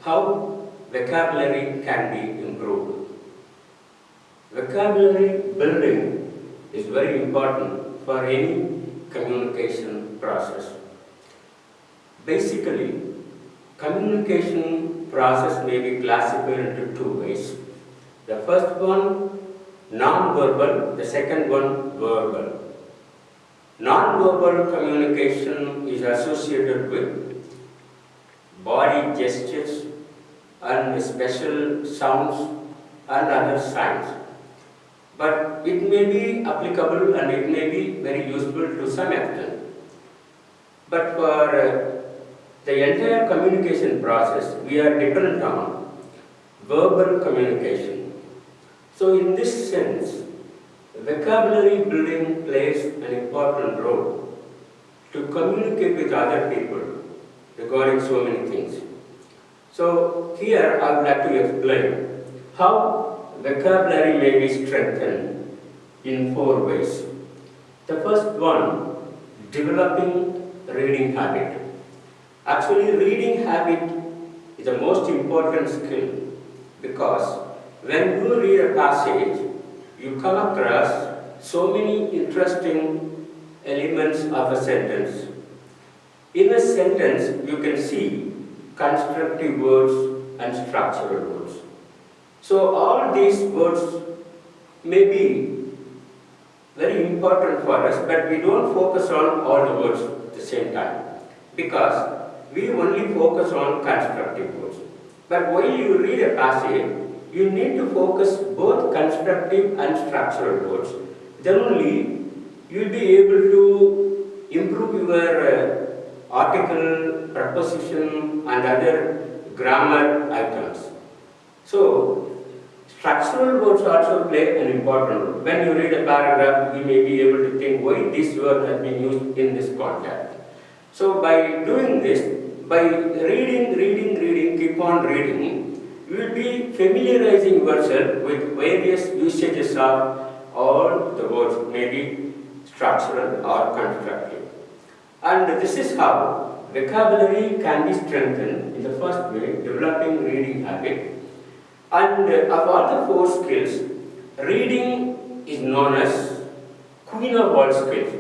how vocabulary can be improved. Vocabulary building is very important for any communication process. Basically, communication process may be classified into two ways. The first one, non-verbal, the second one, verbal. Non-verbal communication is associated with body gestures and special sounds and other signs. But it may be applicable and it may be very useful to some extent. But for the entire communication process, we are dependent on verbal communication. So in this sense, vocabulary building plays an important role to communicate with other people regarding so many things. So here I would like to explain how vocabulary may be strengthened in four ways. The first one, developing reading habit. Actually, reading habit is the most important skill because when you read a passage, you come across so many interesting elements of a sentence. In a sentence, you can see constructive words and structural words. So all these words may be very important for us, but we don't focus on all the words at the same time because we only focus on constructive words. But while you read a passage, you need to focus both constructive and structural words. Then only you will be able to improve your article, preposition and other grammar items. So, structural words also play an important role. When you read a paragraph, you may be able to think why this word has been used in this context. So, by doing this, by reading, keep on reading, you will be familiarizing yourself with various usages of all the words, maybe structural or constructive. And this is how vocabulary can be strengthened in the first way, developing reading habit. And of all the four skills, reading is known as queen of all skills.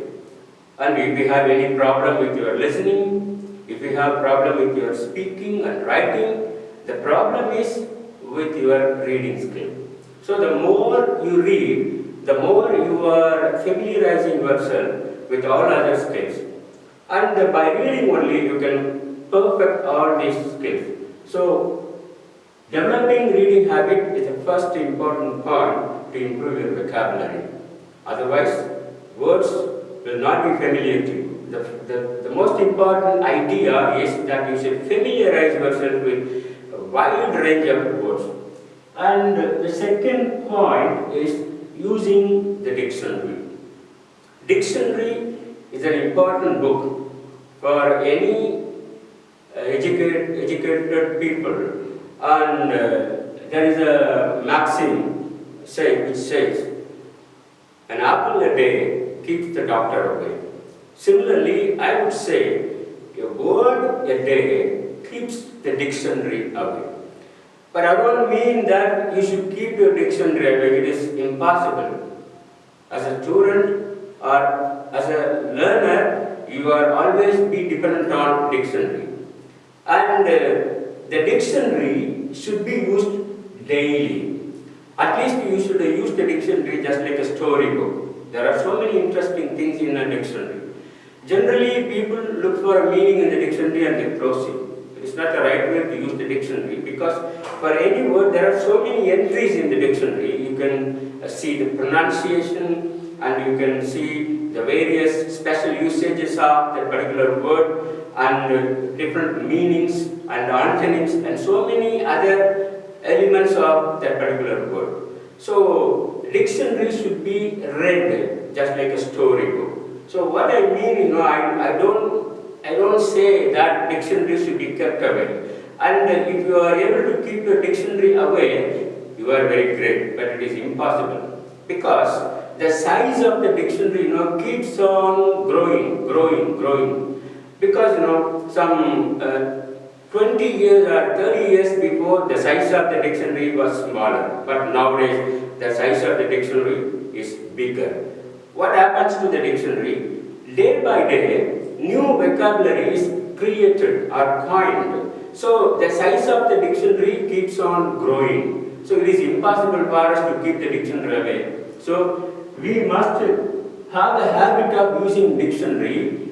And if you have any problem with your listening, if you have problem with your speaking and writing, the problem is with your reading skill. So the more you read, the more you are familiarizing yourself with all other skills. And by reading only, you can perfect all these skills. So developing reading habit is the first important point to improve your vocabulary. Otherwise, words will not be familiar to you. The most important idea is that you should familiarize yourself with a wide range of words. And the second point is using the dictionary. Dictionary is an important book for any educated people. And there is a maxim which says, an apple a day keeps the doctor away. Similarly, I would say a word a day keeps the dictionary away. But I don't mean that you should keep your dictionary away. It is impossible. As a student or as a learner, you are always be dependent on dictionary. And the dictionary should be used daily. At least you should use the dictionary just like a storybook. There are so many interesting things in a dictionary. Generally, people look for a meaning in the dictionary and they close it. It is not the right way to use the dictionary because for any word there are so many entries in the dictionary. You can see the pronunciation and you can see the various special usages of that particular word and different meanings and antonyms and so many other elements of that particular word. So, dictionary should be read just like a storybook. So what I mean, I don't say that dictionary should be kept away. And if you are able to keep your dictionary away, you are very great, but it is impossible. Because the size of the dictionary, keeps on growing. Because, some 20 years or 30 years before, the size of the dictionary was smaller, but nowadays the size of the dictionary is bigger. What happens to the dictionary? Day by day, new vocabulary is created or coined. So the size of the dictionary keeps on growing. So it is impossible for us to keep the dictionary away. So we must have the habit of using dictionary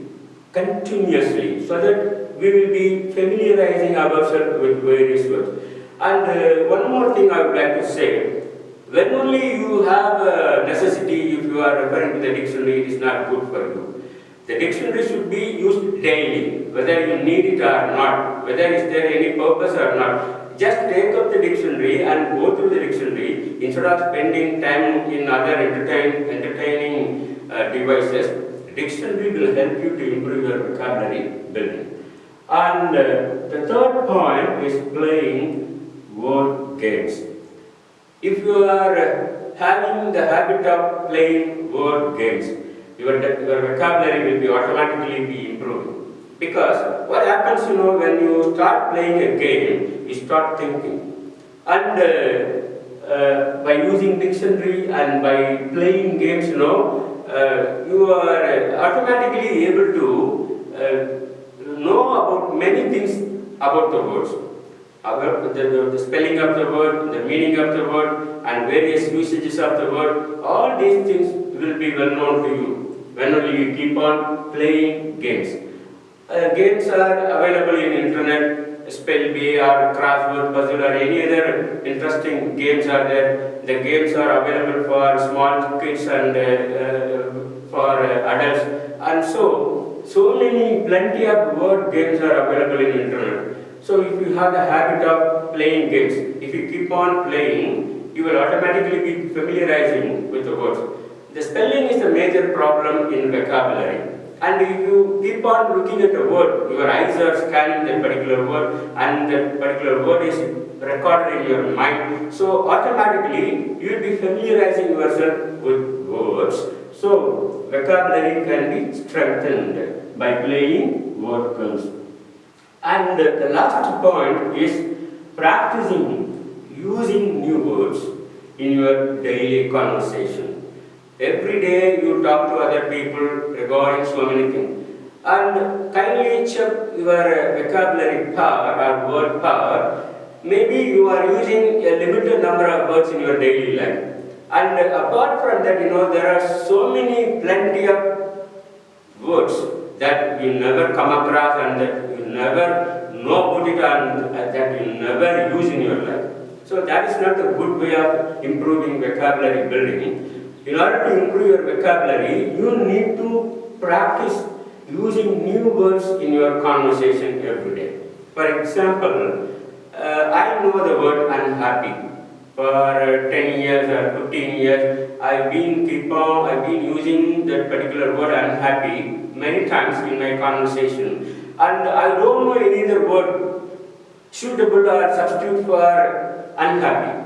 continuously so that we will be familiarizing ourselves with various words. And one more thing I would like to say, when only you have a necessity, if you are referring to the dictionary, it is not good for you. The dictionary should be used daily, whether you need it or not, whether is there any purpose or not. Just take up the dictionary and go through the dictionary instead of spending time in other entertaining devices. Dictionary will help you to improve your vocabulary building. And the third point is playing word games. If you are having the habit of playing word games, your vocabulary will be automatically be improving. Because what happens, when you start playing a game, you start thinking. And by using dictionary and by playing games, you are automatically able to know about many things about the words. About the spelling of the word, the meaning of the word, and various usages of the word. All these things will be well known to you when only you keep on playing games. Games are available in internet, spell bee or crossword puzzle or any other interesting games are there. The games are available for small kids and for adults, and so many plenty of word games are available in internet. So if you have the habit of playing games, if you keep on playing, you will automatically be familiarizing with the words. The spelling is a major problem in vocabulary. And if you keep on looking at a word, your eyes are scanning that particular word and that particular word is recorded in your mind. So automatically you will be familiarizing yourself with words. So vocabulary can be strengthened by playing word games. And the last point is practicing using new words in your daily conversation. Every day you talk to other people regarding so many things. And kindly check your vocabulary power or word power. Maybe you are using a limited number of words in your daily life. And apart from that, there are so many plenty of words that you never come across and that you never know about it and that you never use in your life. So that is not a good way of improving vocabulary building. In order to improve your vocabulary, you need to practice using new words in your conversation every day. For example, I know the word unhappy. For 10 years or 15 years, I've been using that particular word unhappy many times in my conversation. And I don't know any other word suitable or substitute for unhappy.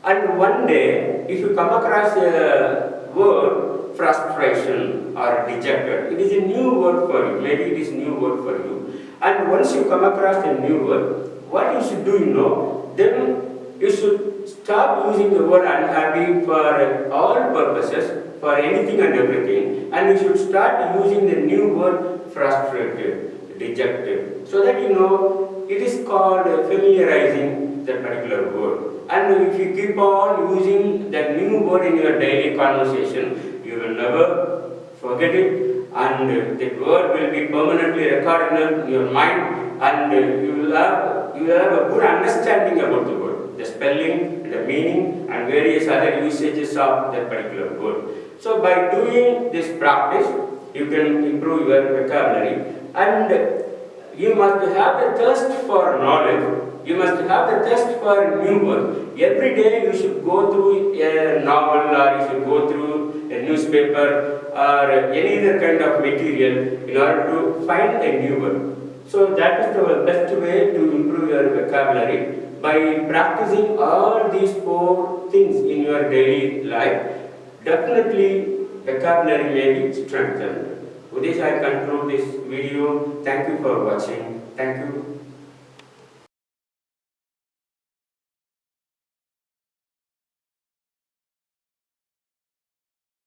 And one day, if you come across a word, frustration or dejected, it is a new word for you. Maybe it is a new word for you. And once you come across a new word, what you should do, then you should stop using the word unhappy for all purposes, for anything and everything. And you should start using the new word frustrated, dejected. So that it is called familiarizing that particular word. And if you keep on using that new word in your daily conversation, you will never forget it, and that word will be permanently recorded in your mind, and you will have a good understanding about the word, the spelling, the meaning, and various other usages of that particular word. So by doing this practice, you can improve your vocabulary, and you must have the thirst for knowledge. You must have the thirst for new word. Every day you should go through a novel, or you should go through a newspaper or any other kind of material in order to find a new word. So that is the best way to improve your vocabulary, by practicing all these 4 things in your daily life. Definitely vocabulary may be strengthened. With this I conclude this video. Thank you for watching. Thank you.